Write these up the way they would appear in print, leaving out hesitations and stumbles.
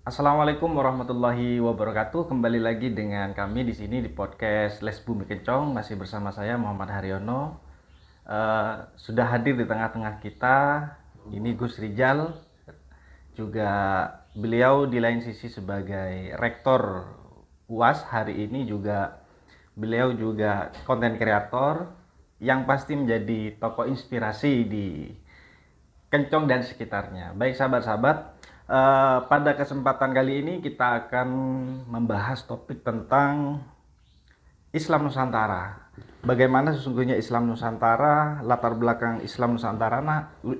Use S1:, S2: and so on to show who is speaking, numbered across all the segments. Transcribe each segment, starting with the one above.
S1: Assalamualaikum warahmatullahi wabarakatuh. Kembali lagi dengan kami di sini di podcast Les Bumi Kencong. Masih bersama saya Muhammad Haryono. Sudah hadir di tengah-tengah kita. Ini Gus Rijal. Juga beliau di lain sisi sebagai rektor UAS hari ini juga beliau juga konten kreator yang pasti menjadi tokoh inspirasi di Kencong dan sekitarnya. Baik sahabat-sahabat, pada kesempatan kali ini kita akan membahas topik tentang Islam Nusantara. Bagaimana sesungguhnya Islam Nusantara, latar belakang Islam Nusantara.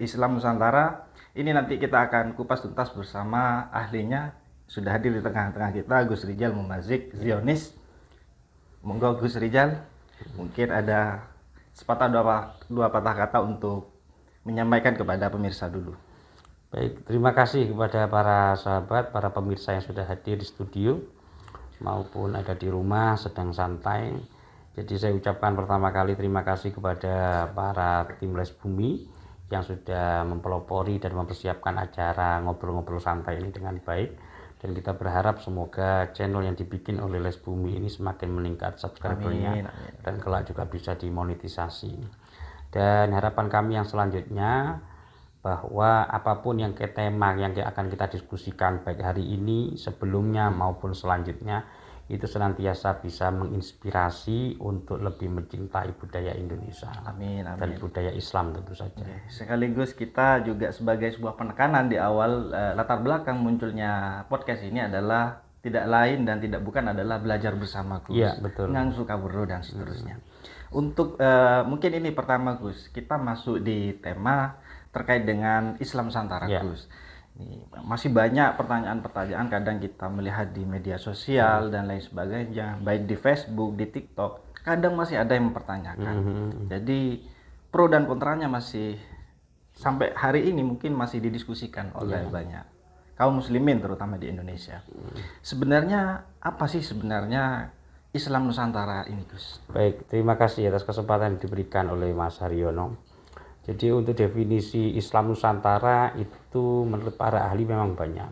S1: Islam Nusantara ini nanti kita akan kupas tuntas bersama ahlinya. Sudah hadir di tengah-tengah kita Gus Rijal Mumazik, Zionis. Monggo Gus Rijal, mungkin ada sepatah dua patah kata untuk menyampaikan kepada pemirsa dulu.
S2: Baik, terima kasih kepada para sahabat, para pemirsa yang sudah hadir di studio maupun ada di rumah sedang santai. Jadi saya ucapkan pertama kali terima kasih kepada para tim Les Bumi yang sudah mempelopori dan mempersiapkan acara ngobrol-ngobrol santai ini dengan baik. Dan kita berharap semoga channel yang dibikin oleh Les Bumi ini semakin meningkat subscribernya dan kelak juga bisa dimonetisasi. Dan harapan kami yang selanjutnya bahwa apapun yang tema yang akan kita diskusikan baik hari ini, sebelumnya maupun selanjutnya itu senantiasa bisa menginspirasi untuk lebih mencintai budaya Indonesia.
S1: Amin.
S2: Dan budaya Islam tentu saja.
S1: Sekaligus kita juga sebagai sebuah penekanan di awal latar belakang munculnya podcast ini adalah tidak lain dan tidak bukan adalah belajar bersama Gus.
S2: Iya, betul.
S1: Ngangsu kaburo dan seterusnya. Untuk mungkin ini pertama Gus, kita masuk di tema terkait dengan Islam Nusantara Gus. Ini masih banyak pertanyaan-pertanyaan kadang kita melihat di media sosial dan lain sebagainya, baik di Facebook, di TikTok, kadang masih ada yang mempertanyakan. Jadi pro dan kontranya masih sampai hari ini mungkin masih didiskusikan oleh banyak kaum muslimin terutama di Indonesia. Sebenarnya apa sih sebenarnya Islam Nusantara ini Gus?
S2: Baik, terima kasih atas kesempatan yang diberikan oleh Mas Haryono. Jadi untuk definisi Islam Nusantara itu menurut para ahli memang banyak.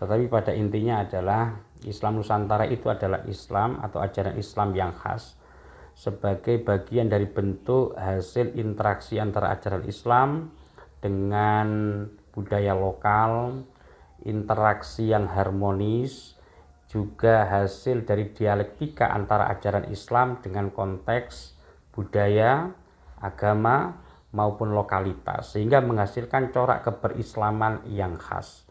S2: Tetapi pada intinya adalah Islam Nusantara itu adalah Islam atau ajaran Islam yang khas sebagai bagian dari bentuk hasil interaksi antara ajaran Islam dengan budaya lokal, interaksi yang harmonis, juga hasil dari dialektika antara ajaran Islam dengan konteks budaya, agama, maupun lokalitas, sehingga menghasilkan corak keberislaman yang khas.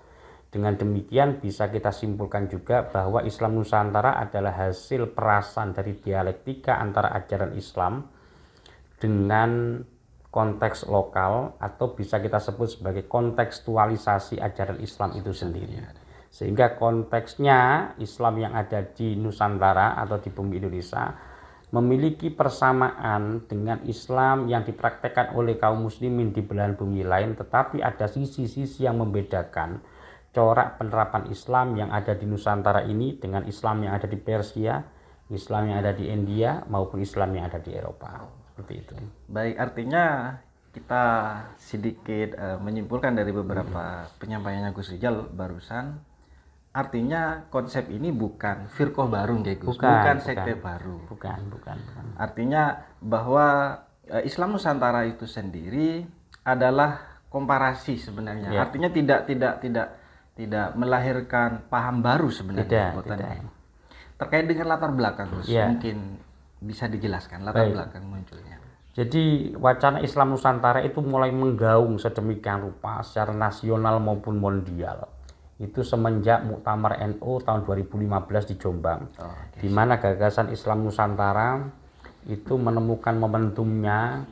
S2: Dengan demikian bisa kita simpulkan juga bahwa Islam Nusantara adalah hasil perasan dari dialektika antara ajaran Islam dengan konteks lokal, atau bisa kita sebut sebagai kontekstualisasi ajaran Islam itu sendiri. Sehingga konteksnya Islam yang ada di Nusantara atau di bumi Indonesia memiliki persamaan dengan Islam yang dipraktekkan oleh kaum muslimin di belahan bumi lain, tetapi ada sisi-sisi yang membedakan corak penerapan Islam yang ada di Nusantara ini dengan Islam yang ada di Persia, Islam yang ada di India, maupun Islam yang ada di Eropa. Seperti itu.
S1: Baik, artinya kita sedikit menyimpulkan dari beberapa penyampaiannya Gus Rijal barusan. Artinya konsep ini bukan firqah baru Gus, bukan sekte baru.
S2: Bukan.
S1: Artinya bahwa Islam Nusantara itu sendiri adalah komparasi sebenarnya. Artinya tidak melahirkan paham baru sebenarnya.
S2: Tidak.
S1: Terkait dengan latar belakang Gus, mungkin bisa dijelaskan latar belakang munculnya.
S2: Jadi wacana Islam Nusantara itu mulai menggaung sedemikian rupa secara nasional maupun mondial. Itu semenjak Muktamar NU tahun 2015 di Jombang, di mana gagasan Islam Nusantara itu menemukan momentumnya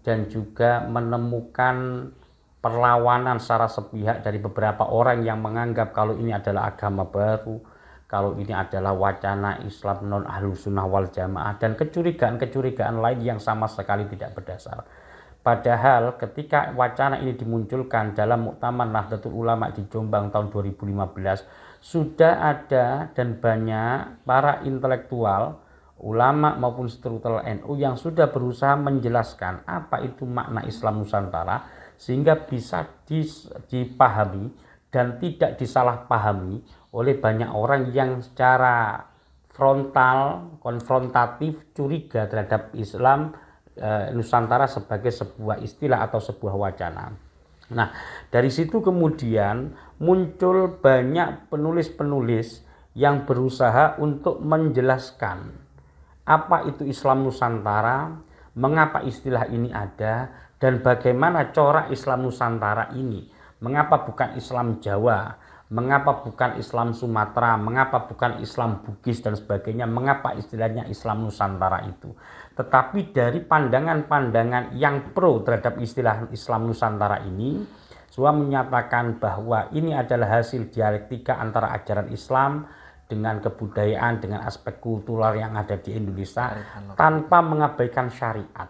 S2: dan juga menemukan perlawanan secara sepihak dari beberapa orang yang menganggap kalau ini adalah agama baru, kalau ini adalah wacana Islam non Ahlus Sunnah wal Jamaah, dan kecurigaan-kecurigaan lain yang sama sekali tidak berdasar. Padahal ketika wacana ini dimunculkan dalam Muktamar Nahdlatul Ulama di Jombang tahun 2015, sudah ada dan banyak para intelektual, ulama maupun struktural NU yang sudah berusaha menjelaskan apa itu makna Islam Nusantara sehingga bisa dipahami dan tidak disalahpahami oleh banyak orang yang secara frontal, konfrontatif, curiga terhadap Islam Nusantara sebagai sebuah istilah atau sebuah wacana. Nah, dari situ kemudian muncul banyak penulis-penulis yang berusaha untuk menjelaskan apa itu Islam Nusantara, mengapa istilah ini ada, dan bagaimana corak Islam Nusantara ini. Mengapa bukan Islam Jawa, mengapa bukan Islam Sumatera, mengapa bukan Islam Bugis dan sebagainya, mengapa istilahnya Islam Nusantara itu. Tetapi dari pandangan-pandangan yang pro terhadap istilah Islam Nusantara ini, semua menyatakan bahwa ini adalah hasil dialektika antara ajaran Islam dengan kebudayaan, dengan aspek kultural yang ada di Indonesia tanpa mengabaikan syariat.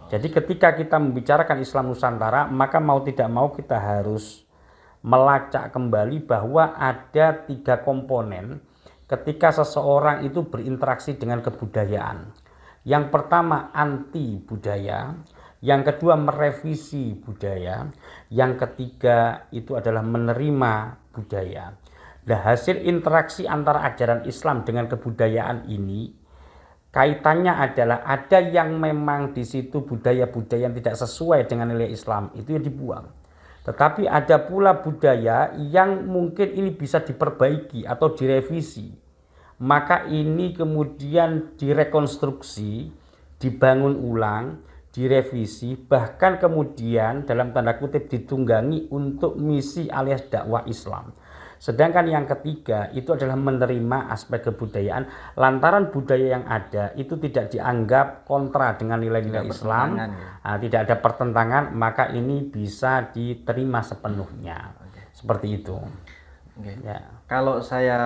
S2: Jadi ketika kita membicarakan Islam Nusantara, maka mau tidak mau kita harus melacak kembali bahwa ada 3 komponen ketika seseorang itu berinteraksi dengan kebudayaan. Yang pertama anti budaya, yang kedua merevisi budaya, yang ketiga itu adalah menerima budaya. Nah, hasil interaksi antara ajaran Islam dengan kebudayaan ini kaitannya adalah ada yang memang di situ budaya-budaya yang tidak sesuai dengan nilai Islam itu yang dibuang. Tetapi ada pula budaya yang mungkin ini bisa diperbaiki atau direvisi. Maka ini kemudian direkonstruksi, dibangun ulang, direvisi, bahkan kemudian dalam tanda kutip ditunggangi untuk misi alias dakwah Islam. Sedangkan yang ketiga itu adalah menerima aspek kebudayaan lantaran budaya yang ada itu tidak dianggap kontra dengan nilai-nilai Islam, tidak ada pertentangan, maka ini bisa diterima sepenuhnya. Seperti itu.
S1: Ya. Kalau saya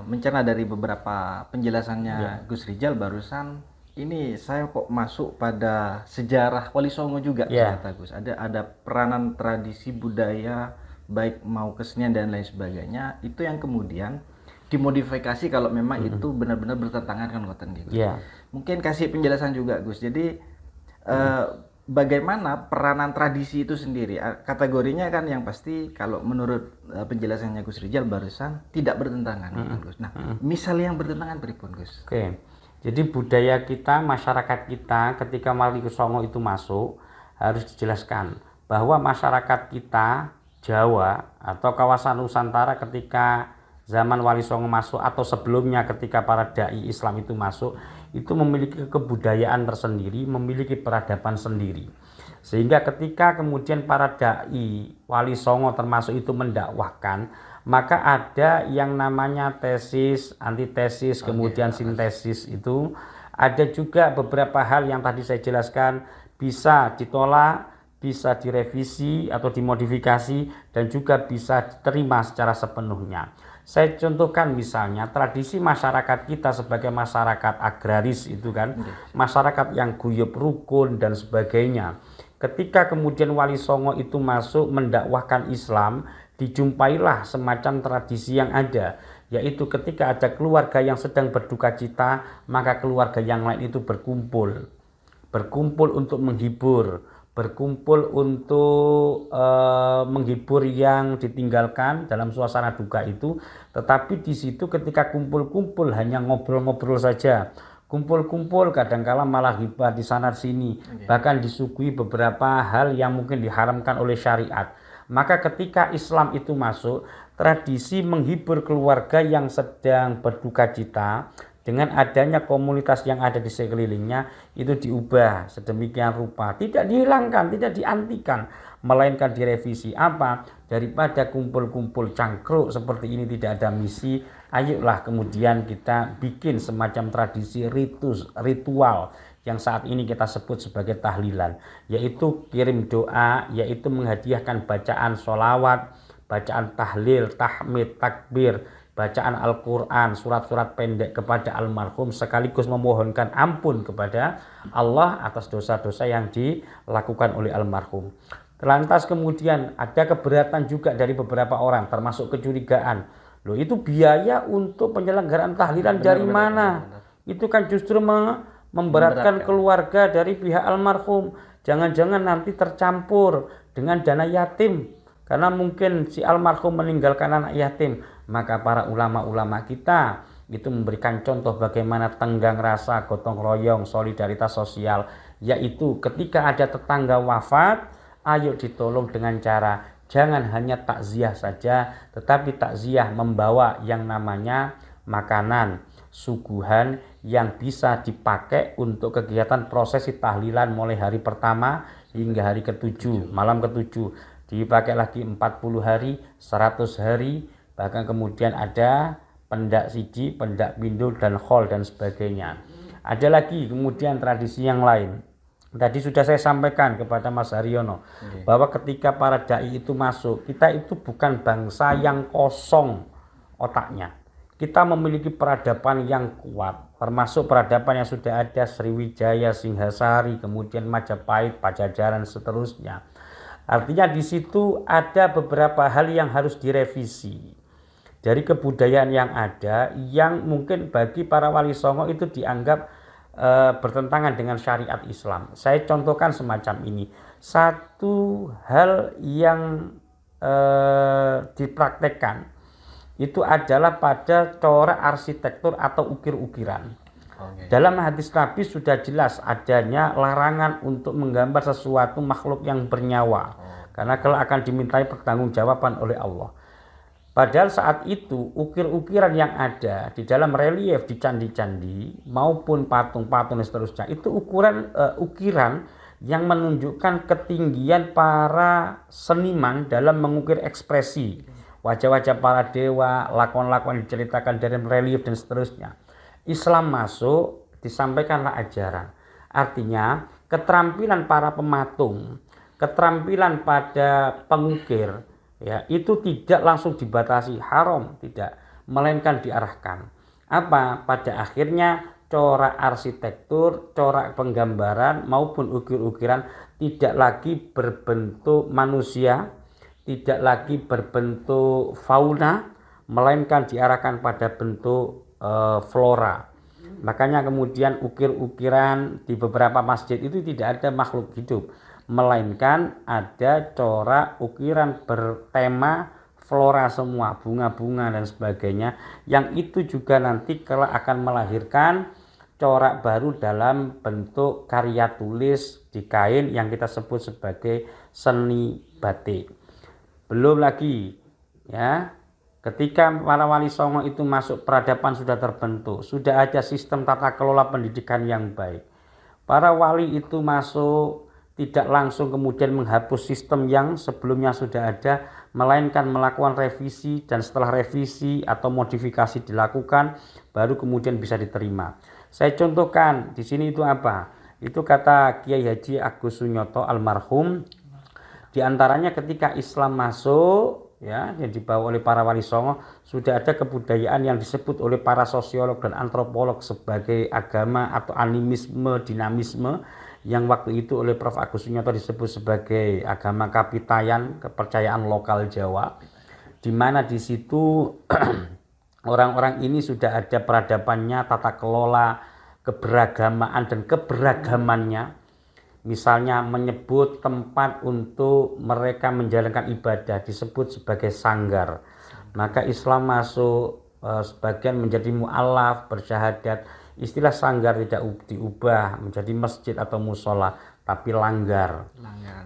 S1: mencerna dari beberapa penjelasannya Gus Rijal barusan, ini saya kok masuk pada sejarah Wali Songo juga ternyata Gus. Ada peranan tradisi budaya baik mau kesenian dan lain sebagainya itu yang kemudian dimodifikasi kalau memang itu benar-benar bertentangan dengan konten gitu. Mungkin kasih penjelasan juga Gus. Jadi bagaimana peranan tradisi itu sendiri? Kategorinya kan yang pasti kalau menurut penjelasannya Gus Rijal barusan tidak bertentangan gitu, Gus. Nah, misal yang bertentangan pripun Gus?
S2: Oke. Jadi budaya kita, masyarakat kita ketika Wali Songo itu masuk harus dijelaskan bahwa masyarakat kita Jawa atau kawasan Nusantara ketika zaman Wali Songo masuk atau sebelumnya ketika para dai Islam itu masuk itu memiliki kebudayaan tersendiri, memiliki peradaban sendiri. Sehingga ketika kemudian para dai Wali Songo termasuk itu mendakwahkan, maka ada yang namanya tesis, antitesis, kemudian sintesis itu. Ada juga beberapa hal yang tadi saya jelaskan bisa ditolak, bisa direvisi atau dimodifikasi, dan juga bisa diterima secara sepenuhnya. Saya contohkan misalnya tradisi masyarakat kita sebagai masyarakat agraris itu kan, masyarakat yang guyub rukun dan sebagainya. Ketika kemudian Wali Songo itu masuk mendakwahkan Islam, dijumpailah semacam tradisi yang ada, yaitu ketika ada keluarga yang sedang berduka cita, maka keluarga yang lain itu berkumpul untuk menghibur, berkumpul untuk menghibur yang ditinggalkan dalam suasana duka itu. Tetapi di situ ketika kumpul-kumpul hanya ngobrol-ngobrol saja, kumpul-kumpul kadangkala malah hibah di sana sini, bahkan disuguhi beberapa hal yang mungkin diharamkan oleh syariat. Maka ketika Islam itu masuk, tradisi menghibur keluarga yang sedang berduka cita dengan adanya komunitas yang ada di sekelilingnya itu diubah sedemikian rupa, tidak dihilangkan, tidak diantikan, melainkan direvisi. Apa? Daripada kumpul-kumpul cangkruk seperti ini tidak ada misi, ayolah kemudian kita bikin semacam tradisi ritual yang saat ini kita sebut sebagai tahlilan, yaitu kirim doa, yaitu menghadiahkan bacaan sholawat, bacaan tahlil, tahmid, takbir, bacaan Al-Quran, surat-surat pendek kepada almarhum, sekaligus memohonkan ampun kepada Allah atas dosa-dosa yang dilakukan oleh almarhum. Lantas kemudian ada keberatan juga dari beberapa orang, termasuk kecurigaan. Loh, itu biaya untuk penyelenggaraan tahlilan dari mana? Itu kan justru memberatkan keluarga dari pihak almarhum. Jangan-jangan nanti tercampur dengan dana yatim, karena mungkin si almarhum meninggalkan anak yatim. Maka para ulama-ulama kita itu memberikan contoh bagaimana tenggang rasa, gotong royong, solidaritas sosial, yaitu ketika ada tetangga wafat, ayo ditolong dengan cara jangan hanya takziah saja, tetapi takziah membawa yang namanya makanan, suguhan yang bisa dipakai untuk kegiatan prosesi tahlilan mulai hari pertama hingga hari ke-7, malam ke-7. Dipakai lagi 40 hari, 100 hari, bahkan kemudian ada pendak siji, pendak pindul, dan khol dan sebagainya. Ada lagi kemudian tradisi yang lain. Tadi sudah saya sampaikan kepada Mas Haryono bahwa ketika para dai itu masuk, kita itu bukan bangsa yang kosong otaknya. Kita memiliki peradaban yang kuat, termasuk peradaban yang sudah ada Sriwijaya, Singhasari, kemudian Majapahit, Pajajaran, seterusnya. Artinya di situ ada beberapa hal yang harus direvisi dari kebudayaan yang ada, yang mungkin bagi para wali songo itu dianggap bertentangan dengan syariat Islam. Saya contohkan semacam ini. Satu hal yang dipraktekkan itu adalah pada corak arsitektur atau ukir-ukiran. Dalam hadis Nabi sudah jelas adanya larangan untuk menggambar sesuatu makhluk yang bernyawa, karena kelak akan dimintai pertanggungjawaban oleh Allah. Padahal saat itu ukir-ukiran yang ada di dalam relief di candi-candi maupun patung-patung dan seterusnya itu ukiran yang menunjukkan ketinggian para seniman dalam mengukir ekspresi wajah-wajah para dewa, lakon-lakon yang diceritakan dari relief dan seterusnya. Islam masuk, disampaikanlah ajaran. Artinya keterampilan para pematung, keterampilan pada pengukir, ya, itu tidak langsung dibatasi haram, tidak, melainkan diarahkan. Apa? Pada akhirnya corak arsitektur, corak penggambaran maupun ukir-ukiran tidak lagi berbentuk manusia, tidak lagi berbentuk fauna, melainkan diarahkan pada bentuk flora. Makanya kemudian ukir-ukiran di beberapa masjid itu tidak ada makhluk hidup, melainkan ada corak ukiran bertema flora semua, bunga-bunga dan sebagainya, yang itu juga nanti kelak akan melahirkan corak baru dalam bentuk karya tulis di kain yang kita sebut sebagai seni batik. Belum lagi, ya, ketika para wali songo itu masuk, peradaban sudah terbentuk, sudah ada sistem tata kelola pendidikan yang baik. Para wali itu masuk tidak langsung kemudian menghapus sistem yang sebelumnya sudah ada, melainkan melakukan revisi, dan setelah revisi atau modifikasi dilakukan baru kemudian bisa diterima. Saya contohkan di sini itu apa? Itu kata Kiai Haji Agus Sunyoto almarhum. Di antaranya ketika Islam masuk, ya, yang dibawa oleh para wali songo, sudah ada kebudayaan yang disebut oleh para sosiolog dan antropolog sebagai agama atau animisme, dinamisme, yang waktu itu oleh Prof. Agus Sunyoto disebut sebagai agama Kapitayan, kepercayaan lokal Jawa, di mana di situ orang-orang ini sudah ada peradabannya, tata kelola, keberagamaan dan keberagamannya. Misalnya menyebut tempat untuk mereka menjalankan ibadah disebut sebagai sanggar. Maka Islam masuk, sebagian menjadi mu'alaf, bersyahadat. Istilah sanggar tidak diubah menjadi masjid atau musola, tapi langgar.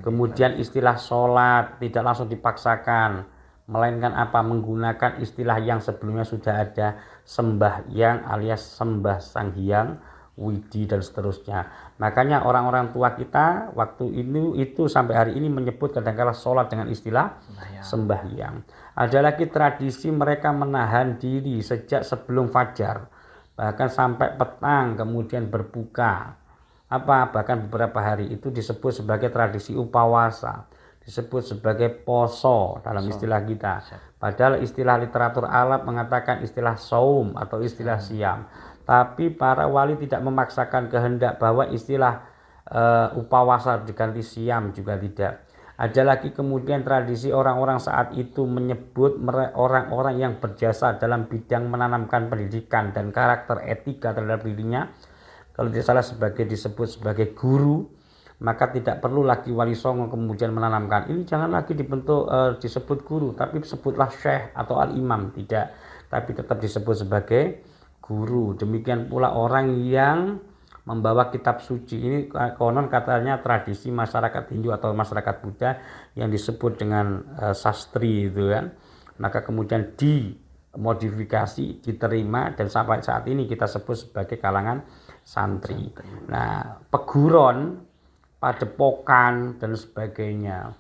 S2: Kemudian istilah sholat tidak langsung dipaksakan, melainkan apa? Menggunakan istilah yang sebelumnya sudah ada, sembahyang alias sembah sang hyang, widi dan seterusnya. Makanya orang-orang tua kita waktu itu sampai hari ini menyebut kadang-kala sholat dengan istilah sembahyang. Ada lagi tradisi mereka menahan diri sejak sebelum fajar, bahkan sampai petang kemudian berbuka. Bahkan beberapa hari itu disebut sebagai tradisi upawasa, disebut sebagai poso dalam istilah kita. Padahal istilah literatur Arab mengatakan istilah saum atau istilah siam. Tapi para wali tidak memaksakan kehendak bahwa istilah upawasa diganti siam, juga tidak. Ada lagi kemudian tradisi orang-orang saat itu menyebut orang-orang yang berjasa dalam bidang menanamkan pendidikan dan karakter etika terhadap dirinya, kalau tidak salah disebut sebagai guru. maka tidak perlu lagi Wali Songo kemudian menanamkan ini jangan lagi dibentuk disebut guru, tapi sebutlah syekh atau al-imam, tidak, tapi tetap disebut sebagai guru. Demikian pula orang yang membawa kitab suci, ini konon katanya tradisi masyarakat Hindu atau masyarakat Buddha yang disebut dengan sastri itu kan, maka kemudian dimodifikasi, diterima, dan sampai saat ini kita sebut sebagai kalangan santri. Nah, peguron, padepokan dan sebagainya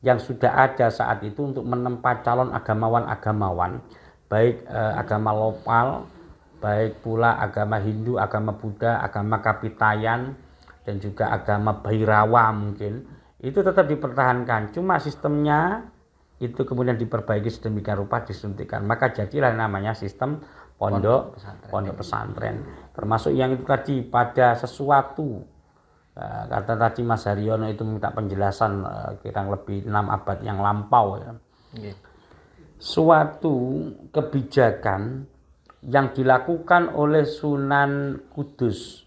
S2: yang sudah ada saat itu untuk menempa calon agamawan-agamawan, baik agama lokal, baik pula agama Hindu, agama Buddha, agama Kapitayan, dan juga agama Bhairawa mungkin, itu tetap dipertahankan. Cuma sistemnya itu kemudian diperbaiki sedemikian rupa, disuntikan. Maka jadilah namanya sistem pondok pesantren. Termasuk yang itu tadi pada sesuatu. Kata tadi Mas Haryono itu minta penjelasan kurang lebih 6 abad yang lampau ya. Suatu kebijakan yang dilakukan oleh Sunan Kudus.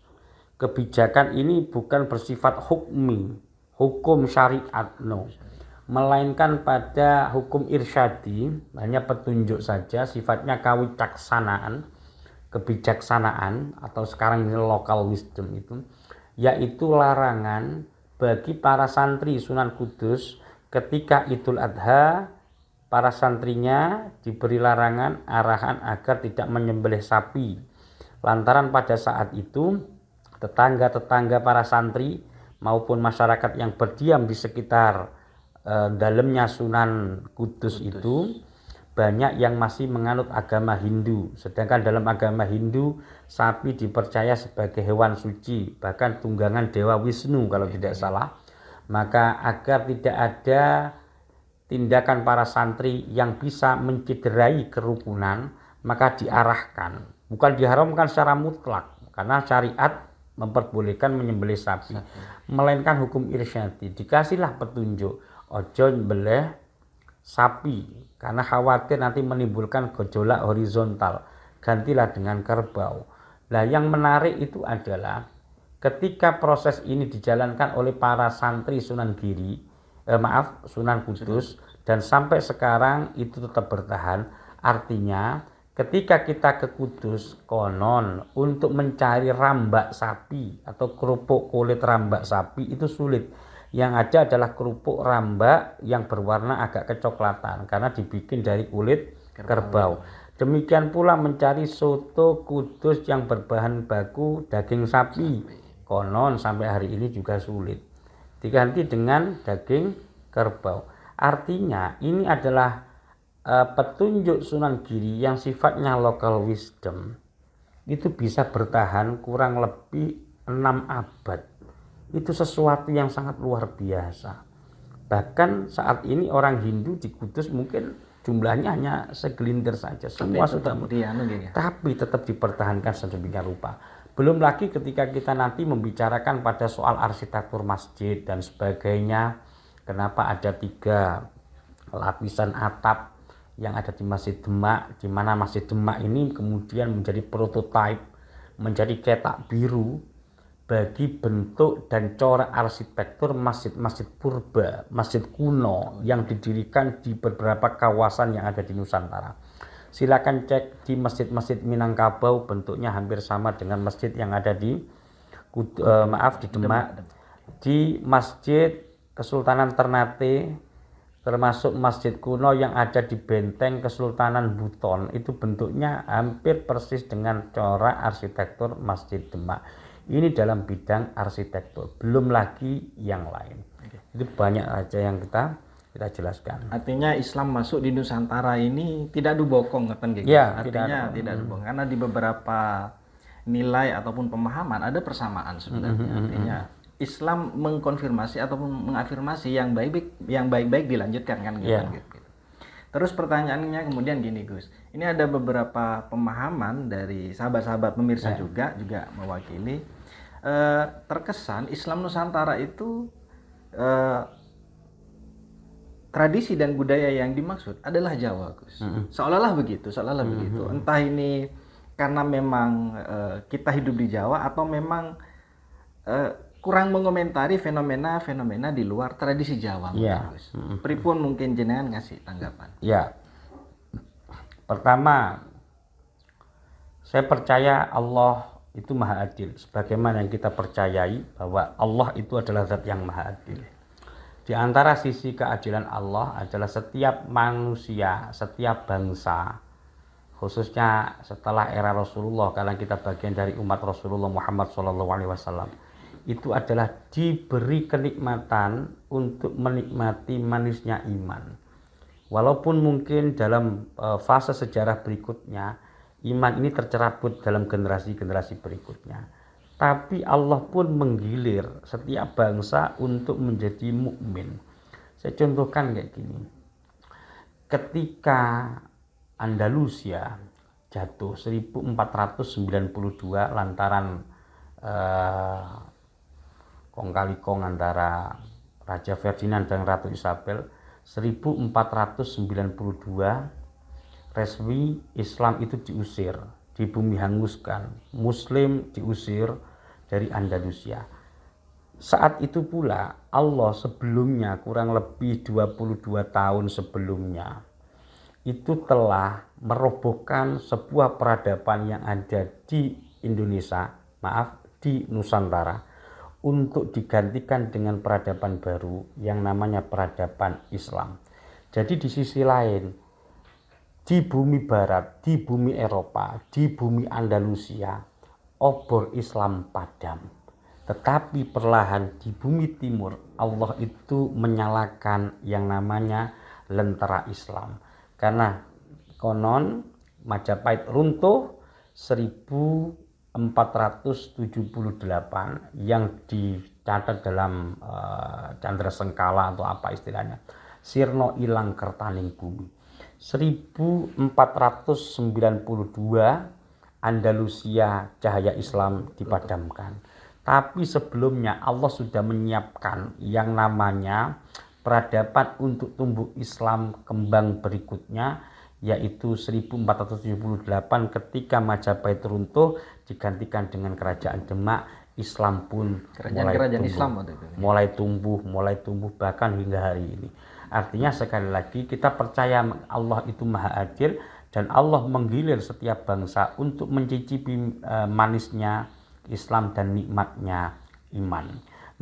S2: Kebijakan ini bukan bersifat hukmi, hukum syariat, melainkan pada hukum irsyadi, hanya petunjuk saja, sifatnya kawicaksanaan, kebijaksanaan, atau sekarang ini local wisdom itu, yaitu larangan bagi para santri Sunan Kudus ketika Idul Adha, para santrinya diberi larangan arahan agar tidak menyembelih sapi. Lantaran pada saat itu tetangga-tetangga para santri maupun masyarakat yang berdiam di sekitar dalamnya Sunan Kudus itu banyak yang masih menganut agama Hindu. Sedangkan dalam agama Hindu sapi dipercaya sebagai hewan suci, bahkan tunggangan Dewa Wisnu kalau tidak salah. Maka agar tidak ada tindakan para santri yang bisa mencederai kerukunan, maka diarahkan, bukan diharamkan secara mutlak karena syariat memperbolehkan menyembelih sapi, melainkan hukum irsyadi, dikasihlah petunjuk, ojo nyembelih sapi karena khawatir nanti menimbulkan gejolak horizontal, gantilah dengan kerbau. Nah, yang menarik itu adalah ketika proses ini dijalankan oleh para santri Sunan Kudus, dan sampai sekarang itu tetap bertahan. Artinya ketika kita ke Kudus, konon untuk mencari rambak sapi atau kerupuk kulit rambak sapi itu sulit. Yang ada adalah kerupuk rambak yang berwarna agak kecoklatan karena dibikin dari kulit kerbau. Demikian pula mencari soto Kudus yang berbahan baku daging sapi, konon sampai hari ini juga sulit. Diganti dengan daging kerbau. Artinya ini adalah petunjuk Sunan Giri yang sifatnya local wisdom. Itu bisa bertahan kurang lebih 6 abad. Itu sesuatu yang sangat luar biasa. Bahkan saat ini orang Hindu di Kudus mungkin jumlahnya hanya segelintir saja. Semua sudah tapi tetap dipertahankan sedemikian rupa. Belum lagi ketika kita nanti membicarakan pada soal arsitektur masjid dan sebagainya. Kenapa ada 3 lapisan atap yang ada di Masjid Demak, di mana Masjid Demak ini kemudian menjadi prototipe, menjadi cetak biru bagi bentuk dan corak arsitektur masjid-masjid purba, masjid kuno yang didirikan di beberapa kawasan yang ada di Nusantara. Silakan cek di masjid-masjid Minangkabau, bentuknya hampir sama dengan masjid yang ada di Demak. Di Masjid Kesultanan Ternate, termasuk masjid kuno yang ada di benteng Kesultanan Buton, itu bentuknya hampir persis dengan corak arsitektur Masjid Demak. Ini dalam bidang arsitektur, belum lagi yang lain. Itu banyak aja yang kita jelaskan.
S1: Artinya Islam masuk di Nusantara ini tidak dubokong,
S2: ya,
S1: artinya tidak dubokong, karena di beberapa nilai ataupun pemahaman ada persamaan sebenarnya. Artinya Islam mengkonfirmasi ataupun mengafirmasi yang baik-baik dilanjutkan kan gitu. Terus pertanyaannya kemudian gini Gus, ini ada beberapa pemahaman dari sahabat-sahabat pemirsa juga mewakili, terkesan Islam Nusantara itu tradisi dan budaya yang dimaksud adalah Jawa Gus. Seolah-olah begitu. Entah ini karena memang kita hidup di Jawa atau memang kurang mengomentari fenomena-fenomena di luar tradisi Jawa.
S2: Iya.
S1: Pripun mungkin jenengan ngasih tanggapan?
S2: Ya, pertama saya percaya Allah itu maha adil. Sebagaimana yang kita percayai bahwa Allah itu adalah zat yang maha adil. Di antara sisi keadilan Allah adalah setiap manusia, setiap bangsa, khususnya setelah era Rasulullah, karena kita bagian dari umat Rasulullah Muhammad SAW, itu adalah diberi kenikmatan untuk menikmati manisnya iman. Walaupun mungkin dalam fase sejarah berikutnya iman ini tercerabut dalam generasi-generasi berikutnya, tapi Allah pun menggilir setiap bangsa untuk menjadi mukmin. Saya contohkan kayak gini. Ketika Andalusia jatuh 1492 lantaran kong kali kong antara Raja Ferdinand dan Ratu Isabel, 1492 resmi Islam itu diusir, di bumi hanguskan, Muslim diusir dari Andalusia. Saat itu pula Allah sebelumnya, kurang lebih 22 tahun sebelumnya, itu telah merobohkan sebuah peradaban yang ada di Indonesia, di Nusantara, untuk digantikan dengan peradaban baru yang namanya peradaban Islam. Jadi di sisi lain, di bumi barat, di bumi Eropa, di bumi Andalusia, obor Islam padam. Tetapi perlahan di bumi timur, Allah itu menyalakan yang namanya lentera Islam. Karena konon Majapahit runtuh 1478 yang dicatat dalam Candra Sengkala atau apa istilahnya, sirno ilang kertaning bumi. 1492 Andalusia cahaya Islam dipadamkan. Tapi sebelumnya Allah sudah menyiapkan yang namanya peradaban untuk tumbuh Islam kembang berikutnya, yaitu 1478 ketika Majapahit runtuh digantikan dengan kerajaan Demak. Islam pun mulai tumbuh bahkan hingga hari ini. Artinya sekali lagi kita percaya Allah itu maha adil dan Allah menggilir setiap bangsa untuk mencicipi manisnya Islam dan nikmatnya iman.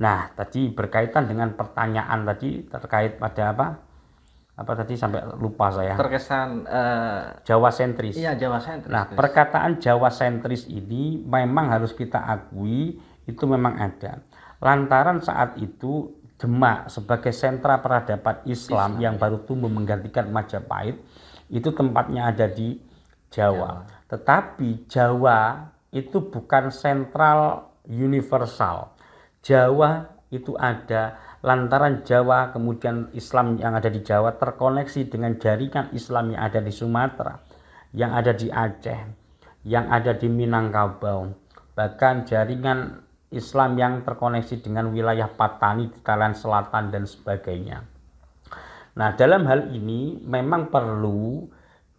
S2: Nah, tadi berkaitan dengan pertanyaan tadi terkait pada apa tadi sampai lupa saya.
S1: Terkesan
S2: Jawa sentris.
S1: Iya, Jawa sentris.
S2: Nah, perkataan Jawa sentris ini memang harus kita akui itu memang ada. Lantaran saat itu Demak sebagai sentra peradaban Islam yang baru tumbuh menggantikan Majapahit, itu tempatnya ada di Jawa. Tetapi Jawa itu bukan sentral universal. Jawa itu ada lantaran Jawa, kemudian Islam yang ada di Jawa terkoneksi dengan jaringan Islam yang ada di Sumatera, yang ada di Aceh, yang ada di Minangkabau, bahkan jaringan Islam yang terkoneksi dengan wilayah Patani di Thailand Selatan dan sebagainya. Nah, dalam hal ini memang perlu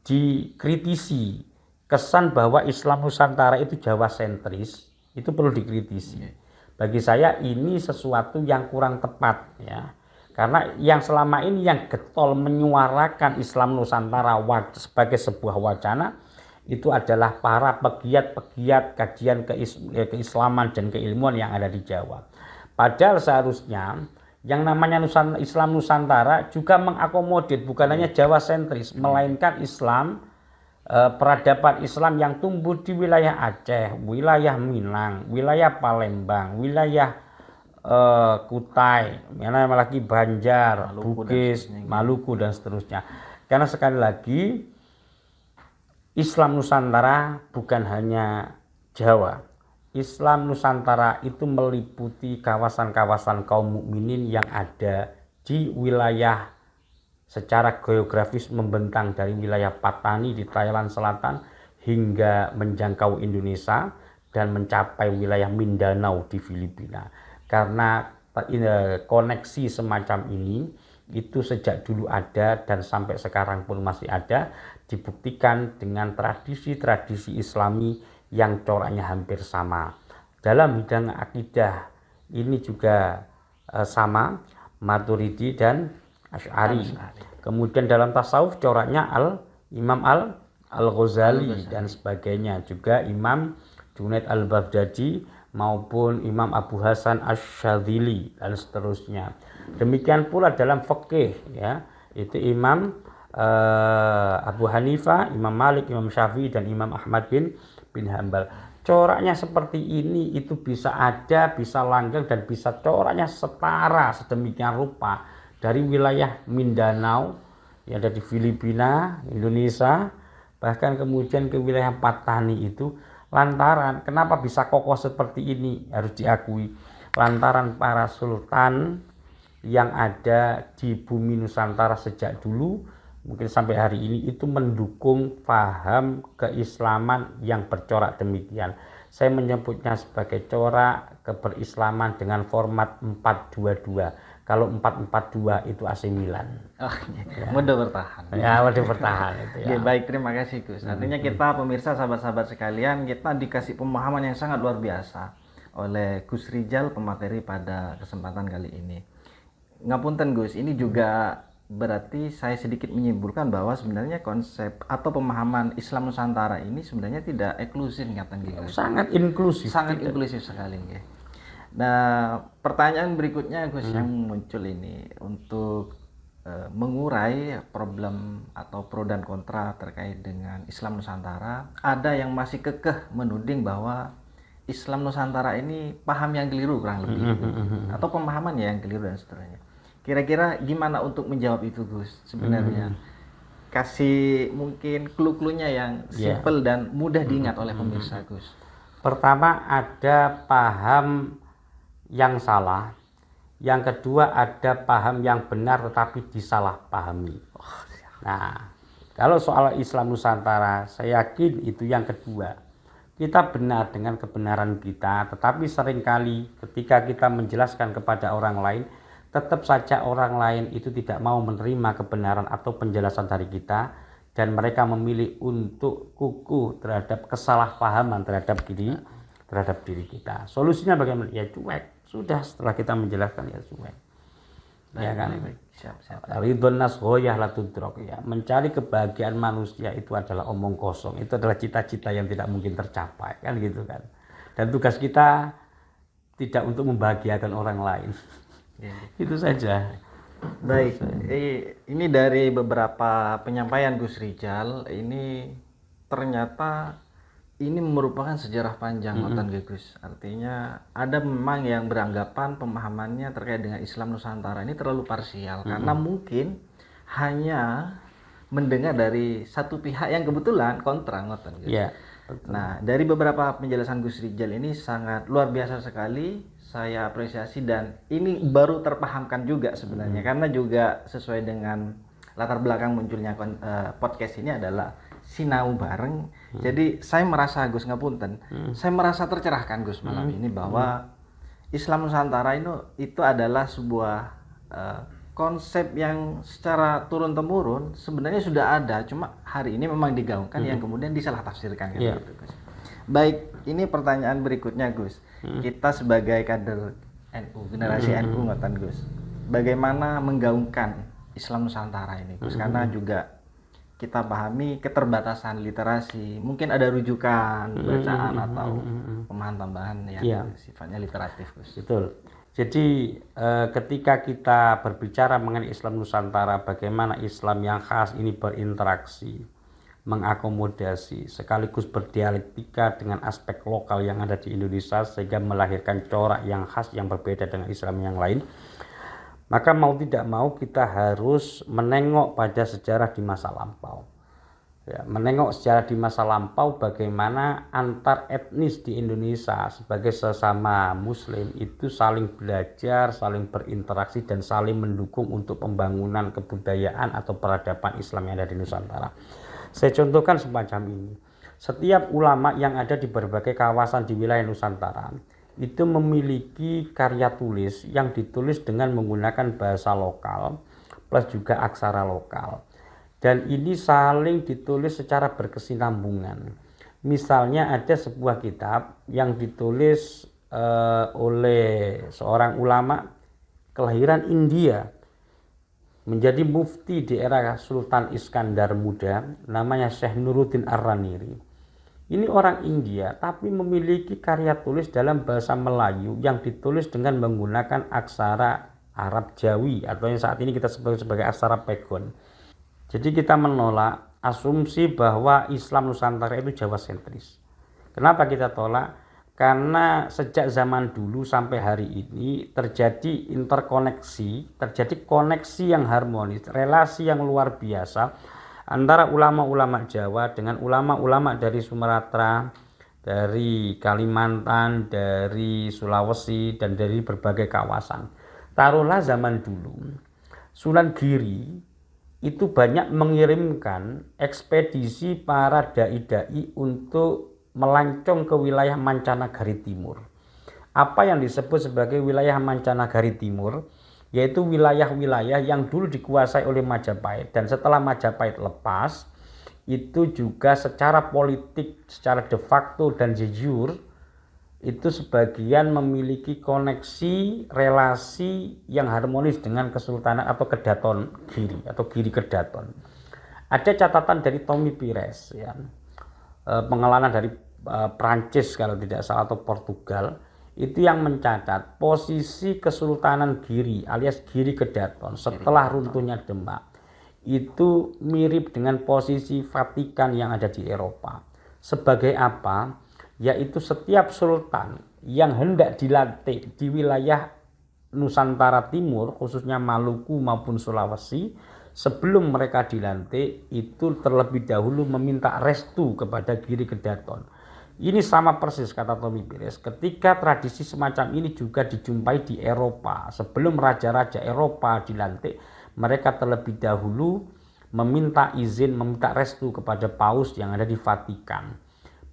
S2: dikritisi kesan bahwa Islam Nusantara itu Jawa sentris, itu perlu dikritisi. Bagi saya ini sesuatu yang kurang tepat ya. Karena yang selama ini yang getol menyuarakan Islam Nusantara sebagai sebuah wacana itu adalah para pegiat-pegiat kajian keislaman dan keilmuan yang ada di Jawa. Padahal seharusnya yang namanya Islam Nusantara juga mengakomodir bukan hanya Jawa sentris, melainkan Islam peradaban Islam yang tumbuh di wilayah Aceh, wilayah Minang, wilayah Palembang, wilayah Kutai, mana lagi Banjar, Bugis, Maluku dan seterusnya. Karena sekali lagi Islam Nusantara bukan hanya Jawa. Islam Nusantara itu meliputi kawasan-kawasan kaum mukminin yang ada di wilayah secara geografis membentang dari wilayah Patani di Thailand Selatan hingga menjangkau Indonesia dan mencapai wilayah Mindanao di Filipina. Karena koneksi semacam ini itu sejak dulu ada dan sampai sekarang pun masih ada, dibuktikan dengan tradisi-tradisi Islami yang coraknya hampir sama. Dalam bidang akidah ini juga sama, Maturidi dan Asy'ari. Kemudian dalam tasawuf coraknya Imam Al-Ghazali dan sebagainya, juga Imam Junaid Al-Baghdadi maupun Imam Abu Hasan Asy-Syadzili dan seterusnya. Demikian pula dalam fikih, ya, itu Imam Abu Hanifah, Imam Malik, Imam Syafi'i dan Imam Ahmad bin Hambal. Coraknya seperti ini itu bisa ada, bisa langgeng dan bisa coraknya setara sedemikian rupa dari wilayah Mindanao yang ada di Filipina, Indonesia, bahkan kemudian ke wilayah Patani itu. Lantaran kenapa bisa kokoh seperti ini harus diakui, lantaran para sultan yang ada di bumi Nusantara sejak dulu mungkin sampai hari ini itu mendukung paham keislaman yang bercorak demikian. Saya menyebutnya sebagai corak keberislaman dengan format 422. Kalau 442 itu AC Milan.
S1: Oh, ya. Mode bertahan.
S2: Ya, mode bertahan itu ya.
S1: Ya, baik, terima kasih Gus. Artinya kita pemirsa, sahabat-sahabat sekalian, kita dikasih pemahaman yang sangat luar biasa oleh Gus Rijal pemateri pada kesempatan kali ini. Ngapunten Gus, ini juga berarti saya sedikit menyimpulkan bahwa sebenarnya konsep atau pemahaman Islam Nusantara ini sebenarnya tidak eksklusif ngaten Gus.
S2: Sangat inklusif.
S1: Sangat inklusif sekali nggih. Nah, pertanyaan berikutnya Gus yang muncul ini untuk mengurai problem atau pro dan kontra terkait dengan Islam Nusantara. Ada yang masih kekeh menuding bahwa Islam Nusantara ini paham yang keliru kurang lebih atau pemahaman yang keliru dan seterusnya. Kira-kira gimana untuk menjawab itu Gus sebenarnya? Kasih mungkin clue-cluenya yang simple dan mudah diingat oleh pemirsa Gus.
S2: Pertama, ada paham yang salah. Yang kedua, ada paham yang benar tetapi disalahpahami. Nah, kalau soal Islam Nusantara, saya yakin itu yang kedua. Kita benar dengan kebenaran kita, tetapi seringkali ketika kita menjelaskan kepada orang lain, tetap saja orang lain itu tidak mau menerima kebenaran atau penjelasan dari kita, dan mereka memilih untuk kukuh terhadap kesalahpahaman terhadap diri kita. Solusinya bagaimana? Ya cuek. Sudah, setelah kita menjelaskan ya cuek. Ya kan?
S1: Siap.
S2: Ridhon nas ghoyah la tudrok, ya. Mencari kebahagiaan manusia itu adalah omong kosong. Itu adalah cita-cita yang tidak mungkin tercapai, kan gitu kan. Dan tugas kita tidak untuk membahagiakan orang lain. Itu saja.
S1: Baik, ini dari beberapa penyampaian Gus Rijal, ini ternyata ini merupakan sejarah panjang ngoten Gus. Artinya ada memang yang beranggapan pemahamannya terkait dengan Islam Nusantara ini terlalu parsial karena mungkin hanya mendengar dari satu pihak yang kebetulan kontra ngoten Gus.
S2: Ya,
S1: nah, dari beberapa penjelasan Gus Rijal ini sangat luar biasa sekali. Saya apresiasi dan ini baru terpahamkan juga sebenarnya karena juga sesuai dengan latar belakang munculnya podcast ini adalah sinau bareng. Jadi saya merasa Gus ngapunten, saya merasa tercerahkan Gus malam ini bahwa Islam Nusantara itu adalah sebuah konsep yang secara turun temurun sebenarnya sudah ada, cuma hari ini memang digaungkan yang kemudian disalah tafsirkan gitu Gus. Baik, ini pertanyaan berikutnya Gus. Kita sebagai kader NU, generasi NU ngoten Gus. Bagaimana menggaungkan Islam Nusantara ini Gus? Karena juga kita pahami keterbatasan literasi, mungkin ada rujukan bacaan atau pemahaman tambahan yang sifatnya literatif Gus.
S2: Betul. Jadi ketika kita berbicara mengenai Islam Nusantara, bagaimana Islam yang khas ini berinteraksi, mengakomodasi, sekaligus berdialektika dengan aspek lokal yang ada di Indonesia sehingga melahirkan corak yang khas yang berbeda dengan Islam yang lain, maka mau tidak mau kita harus menengok pada sejarah di masa lampau. Ya, menengok sejarah di masa lampau bagaimana antar etnis di Indonesia sebagai sesama muslim itu saling belajar, saling berinteraksi dan saling mendukung untuk pembangunan kebudayaan atau peradaban Islam yang ada di Nusantara. Saya contohkan semacam ini. Setiap ulama yang ada di berbagai kawasan di wilayah Nusantara itu memiliki karya tulis yang ditulis dengan menggunakan bahasa lokal plus juga aksara lokal. Dan ini saling ditulis secara berkesinambungan. Misalnya ada sebuah kitab yang ditulis oleh seorang ulama kelahiran India, menjadi mufti di era Sultan Iskandar Muda, namanya Syekh Nuruddin Ar-Raniri. Ini orang India tapi memiliki karya tulis dalam bahasa Melayu yang ditulis dengan menggunakan aksara Arab Jawi atau yang saat ini kita sebut sebagai aksara Pegon. Jadi kita menolak asumsi bahwa Islam Nusantara itu Jawa sentris. Kenapa kita tolak? Karena sejak zaman dulu sampai hari ini terjadi interkoneksi, terjadi koneksi yang harmonis, relasi yang luar biasa antara ulama-ulama Jawa dengan ulama-ulama dari Sumatera, dari Kalimantan, dari Sulawesi, dan dari berbagai kawasan. Taruhlah zaman dulu, Sunan Giri itu banyak mengirimkan ekspedisi para dai-dai untuk melancong ke wilayah Mancanagari Timur. Apa yang disebut sebagai wilayah Mancanagari Timur, yaitu wilayah-wilayah yang dulu dikuasai oleh Majapahit, dan setelah Majapahit lepas, itu juga secara politik, secara de facto dan de jure, itu sebagian memiliki koneksi relasi yang harmonis dengan Kesultanan atau Kedaton Giri atau Giri Kedaton. Ada catatan dari Tommy Pires, ya, pengelana dari Prancis kalau tidak salah atau Portugal, itu yang mencatat posisi Kesultanan Giri alias Giri Kedaton setelah runtuhnya Demak itu mirip dengan posisi Vatikan yang ada di Eropa. Sebagai apa? Yaitu setiap sultan yang hendak dilantik di wilayah Nusantara Timur, khususnya Maluku maupun Sulawesi, sebelum mereka dilantik itu terlebih dahulu meminta restu kepada Giri Kedaton. Ini sama persis kata Tommy Pires ketika tradisi semacam ini juga dijumpai di Eropa. Sebelum raja-raja Eropa dilantik, mereka terlebih dahulu meminta izin, meminta restu kepada paus yang ada di Vatikan.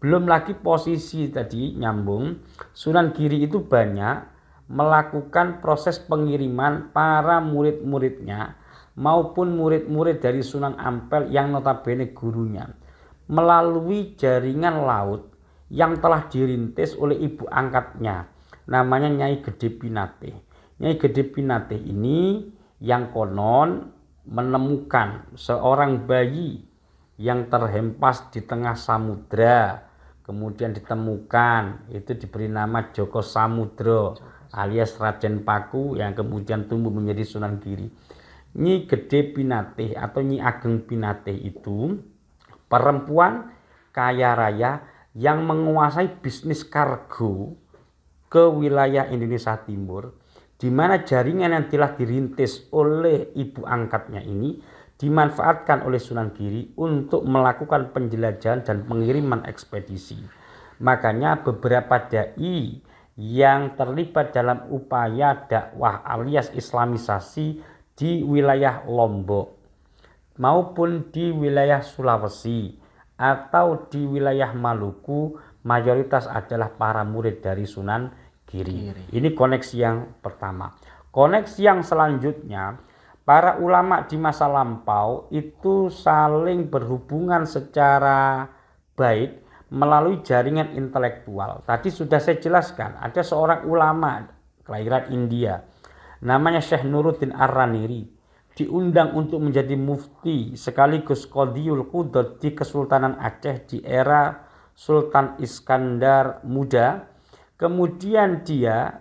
S2: Belum lagi posisi tadi nyambung, Sunan Giri itu banyak melakukan proses pengiriman para murid-muridnya maupun murid-murid dari Sunan Ampel yang notabene gurunya melalui jaringan laut yang telah dirintis oleh ibu angkatnya, namanya Nyai Gede Pinate. Nyai Gede Pinate ini yang konon menemukan seorang bayi yang terhempas di tengah samudra, kemudian ditemukan, itu diberi nama Joko Samudro alias Raden Paku yang kemudian tumbuh menjadi Sunan Giri. Nyi Gede Pinate atau Nyi Ageng Pinate itu perempuan kaya raya yang menguasai bisnis kargo ke wilayah Indonesia Timur, di mana jaringan yang telah dirintis oleh ibu angkatnya ini dimanfaatkan oleh Sunan Giri untuk melakukan penjelajahan dan pengiriman ekspedisi. Makanya beberapa dai yang terlibat dalam upaya dakwah alias islamisasi di wilayah Lombok maupun di wilayah Sulawesi atau di wilayah Maluku mayoritas adalah para murid dari Sunan Giri. Ini koneksi yang pertama. Koneksi yang selanjutnya, para ulama di masa lampau itu saling berhubungan secara baik melalui jaringan intelektual. Tadi sudah saya jelaskan, ada seorang ulama kelahiran India namanya Syekh Nuruddin Ar-Raniri, diundang untuk menjadi mufti sekaligus Qadhiyul Qudot di Kesultanan Aceh di era Sultan Iskandar Muda. Kemudian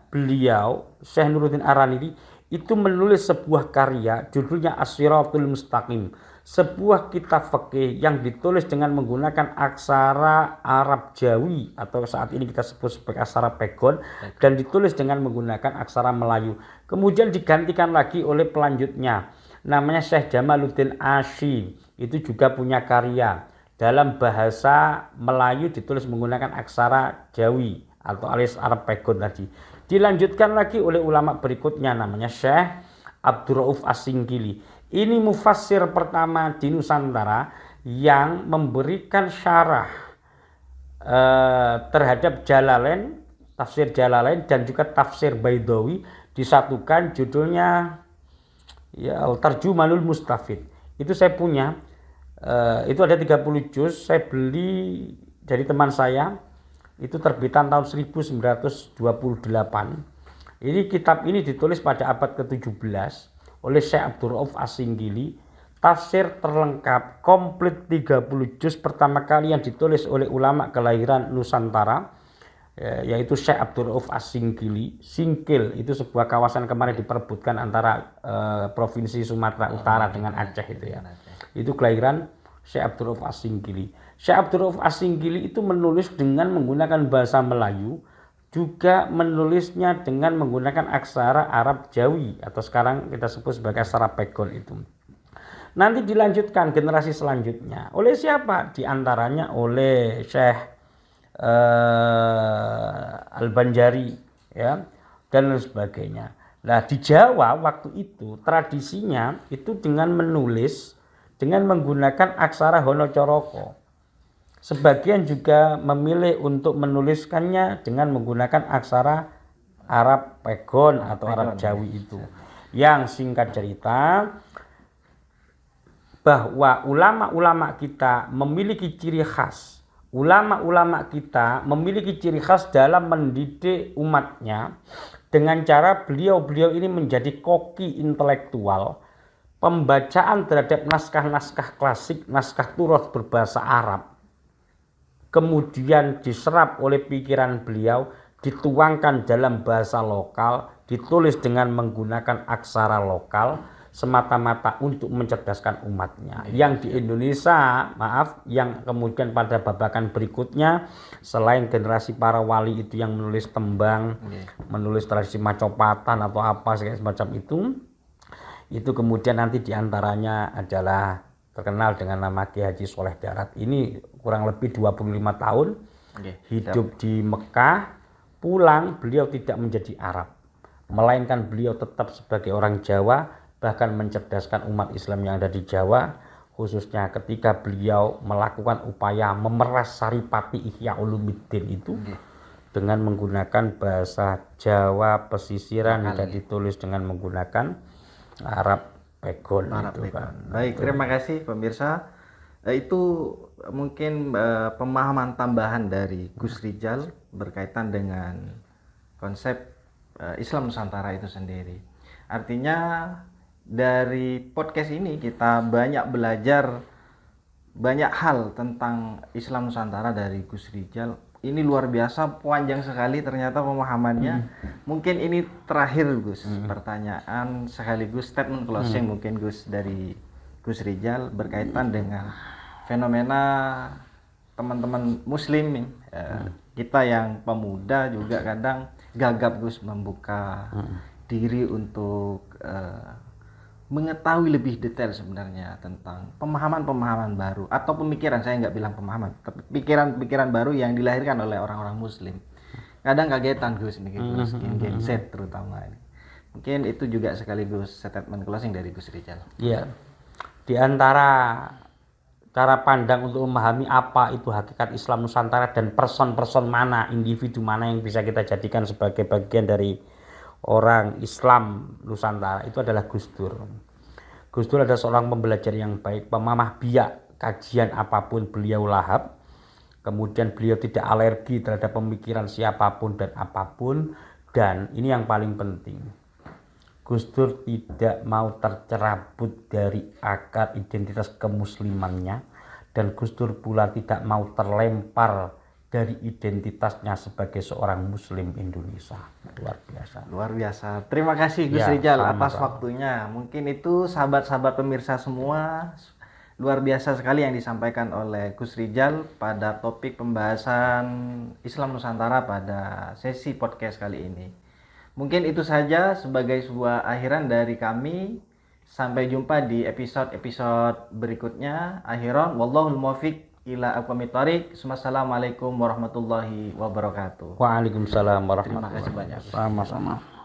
S2: beliau Syekh Nuruddin Ar-Raniri itu menulis sebuah karya judulnya As-Siratul Mustaqim, sebuah kitab fikih yang ditulis dengan menggunakan aksara Arab Jawi atau saat ini kita sebut sebagai aksara Pegon, dan ditulis dengan menggunakan aksara Melayu. Kemudian digantikan lagi oleh pelanjutnya namanya Syekh Jamaluddin Asy, itu juga punya karya dalam bahasa Melayu ditulis menggunakan aksara Jawi atau alias Arab Pegon tadi. Dilanjutkan lagi oleh ulama berikutnya namanya Syekh Abdurrauf As-Singkili. Ini mufassir pertama di Nusantara yang memberikan syarah terhadap Jalalain, tafsir Jalalain dan juga tafsir Baidawi disatukan, judulnya ya Al-Tarjumanul Mustafid. Itu saya punya, itu ada 30 juz, saya beli dari teman saya itu terbitan tahun 1928. Ini kitab ini ditulis pada abad ke-17 oleh Syekh Abdul Rauf As-Singgili. Tafsir terlengkap komplit 30 juz pertama kali yang ditulis oleh ulama kelahiran Nusantara, yaitu Syekh Abdul Rauf As-Singgili. Singkil itu sebuah kawasan kemarin diperebutkan antara provinsi Sumatera Utara dengan Aceh itu ya. Itu kelahiran Syekh Abdul Rauf As-Singgili. Syekh Abdul Rauf As-Singgili itu menulis dengan menggunakan bahasa Melayu, juga menulisnya dengan menggunakan aksara Arab Jawi atau sekarang kita sebut sebagai aksara Pegon itu. Nanti dilanjutkan generasi selanjutnya oleh siapa? Di antaranya oleh Syekh Al-Banjari ya, dan lain sebagainya. Nah, di Jawa waktu itu tradisinya itu dengan menulis dengan menggunakan aksara Hanacaraka. Sebagian juga memilih untuk menuliskannya dengan menggunakan aksara Arab Pegon atau Arab Jawi itu. Yang singkat cerita bahwa ulama-ulama kita memiliki ciri khas. Ulama-ulama kita memiliki ciri khas dalam mendidik umatnya dengan cara beliau-beliau ini menjadi koki intelektual. Pembacaan terhadap naskah-naskah klasik, naskah Turath berbahasa Arab, kemudian diserap oleh pikiran beliau, dituangkan dalam bahasa lokal, ditulis dengan menggunakan aksara lokal, semata-mata untuk mencerdaskan umatnya. Yang di Indonesia, yang kemudian pada babakan berikutnya, selain generasi para wali itu yang menulis tembang, menulis tradisi macopatan atau apa semacam itu kemudian nanti diantaranya adalah terkenal dengan nama Kiai Haji Soleh Darat. Ini kurang lebih 25 tahun hidup di Mekah, pulang beliau tidak menjadi Arab, melainkan beliau tetap sebagai orang Jawa, bahkan mencerdaskan umat Islam yang ada di Jawa, khususnya ketika beliau melakukan upaya memeras Saripati Ihya Ulumuddin itu dengan menggunakan bahasa Jawa pesisiran dan ditulis dengan menggunakan Arab Pegon.
S1: Baik, terima kasih pemirsa. Itu mungkin pemahaman tambahan dari Gus Rijal berkaitan dengan konsep Islam Nusantara itu sendiri. Artinya dari podcast ini kita banyak belajar banyak hal tentang Islam Nusantara dari Gus Rijal. Ini luar biasa, panjang sekali ternyata pemahamannya. Mungkin ini terakhir Gus, pertanyaan sekaligus statement closing mungkin Gus dari Gus Rijal berkaitan dengan fenomena teman-teman muslim kita yang pemuda juga kadang gagap Gus membuka diri untuk mengetahui lebih detail sebenarnya tentang pemahaman-pemahaman baru atau pemikiran, saya nggak bilang pemahaman, tapi pikiran-pikiran baru yang dilahirkan oleh orang-orang muslim. Kadang kagetan Gus bikin Gus Gen Z terutama ini. Mungkin itu juga sekaligus statement closing dari Gus Rijal.
S2: Iya. Di antara cara pandang untuk memahami apa itu hakikat Islam Nusantara dan person-person mana, individu mana yang bisa kita jadikan sebagai bagian dari orang Islam Nusantara itu adalah Gus Dur. Gus Dur adalah seorang pembelajar yang baik, pemamah biak kajian apapun beliau lahap. Kemudian beliau tidak alergi terhadap pemikiran siapapun dan apapun. Dan ini yang paling penting, Gus Dur tidak mau tercerabut dari akar identitas kemuslimannya, dan Gus Dur pula tidak mau terlempar dari identitasnya sebagai seorang muslim Indonesia. Luar biasa.
S1: Terima kasih Gus Rijal atas waktunya. Mungkin itu sahabat-sahabat pemirsa semua, luar biasa sekali yang disampaikan oleh Gus Rijal pada topik pembahasan Islam Nusantara pada sesi podcast kali ini. Mungkin itu saja sebagai sebuah akhiran dari kami. Sampai jumpa di episode-episode berikutnya. Akhiran wallahul muwaffiq ila aqwamit thoriq. Wassalamualaikum warahmatullahi wabarakatuh.
S2: Waalaikumsalam warahmatullahi
S1: wabarakatuh. Terima kasih banyak.
S2: Sama-sama.